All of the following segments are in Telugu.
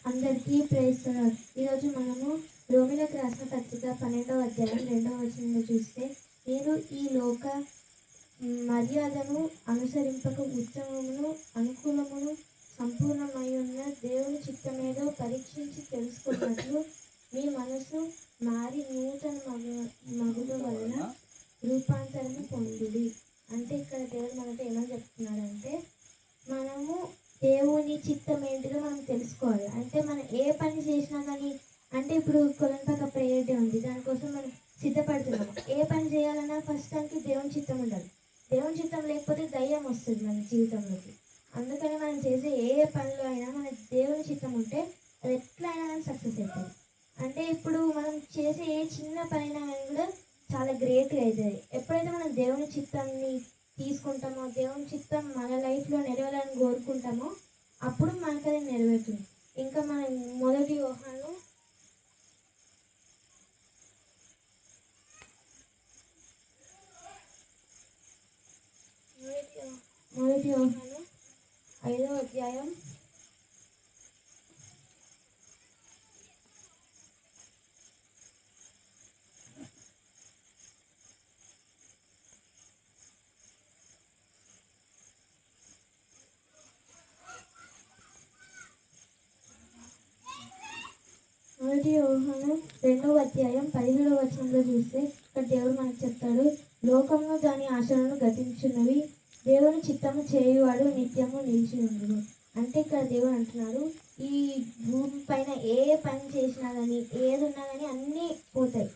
అందరికీ ప్రేస్తున్నారు. ఈరోజు మనము రోమిలకు రాసిన పత్రిక 12వ అధ్యాయం 2వ వచనంలో చూస్తే, నేను ఈ లోక మర్యాదను అనుసరింపక ఉత్తమమును అనుకూలమును సంపూర్ణమై ఉన్న దేవుని చిత్తమేదో పరీక్షించి తెలుసుకున్నట్లు మీ మనసు మారి నూతన మగుల వలన రూపాంతరము పొందుడి. అంటే ఇక్కడ దేవుడు మనతో ఏమని చెప్తున్నాడంటే, మనము దేవుని చిత్తం ఏంటిదో మనం తెలుసుకోవాలి. అంటే మనం ఏ పని చేసినా కానీ, అంటే ఇప్పుడు కొలంపాక ప్రేయర్ డే ఉంది, దానికోసం మనం సిద్ధపడుతున్నాము. ఏ పని చేయాలన్నా ఫస్ట్ దానికి దేవుని చిత్తం ఉండాలి. దేవుని చిత్తం లేకపోతే దయ్యం వస్తుంది మన జీవితంలోకి. అందుకని మనం చేసే ఏ పనిలో అయినా మన దేవుని చిత్తం ఉంటే అది ఎట్లయినా కానీ సక్సెస్ అవుతుంది. అంటే ఇప్పుడు మనం చేసే ఏ చిన్న పనైనా కానీ కూడా చాలా గ్రేట్గా అవుతుంది. ఎప్పుడైతే మనం దేవుని చిత్తాన్ని తీసుకుంటామో, దేవుని చిత్తం మన లైఫ్లో నెరవేరాలని కోరుకుంటామో, అప్పుడు మనకు అది నెరవేరుతుంది. ఇంకా మనం మొదటి యోహాను 5వ అధ్యాయం 2వ అధ్యాయం 17వ వచనంలో చూస్తే ఇక్కడ దేవుడు మనకు చెప్తాడు, లోకంలో దాని ఆశలను గతించున్నవి, దేవుని చిత్తము చేయువాడు నిత్యము నిలిచి ఉండును. అంటే ఇక్కడ దేవుడు అంటున్నాడు, ఈ భూమి పైన ఏ పని చేసినా కానీ, ఏది ఉన్నా కానీ అన్నీ పోతాయి.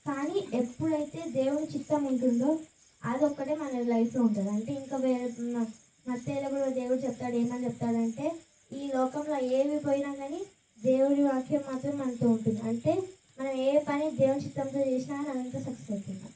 కానీ ఎప్పుడైతే దేవుని చిత్తం ఉంటుందో అదొక్కటే మన లైఫ్లో ఉంటుంది. అంటే ఇంకా వేరే మత్తయిలో కూడా దేవుడు చెప్తాడు, ఏమని చెప్తాడంటే, ఈ లోకంలో ఏవి పోయినా కానీ దేవుడి వాక్యం మాత్రం మనతో ఉంటుంది. అంటే మనం ఏ పని దేవుని చిత్తంతో చేసినా కానీ అదంతా సక్సెస్ అవుతుంది.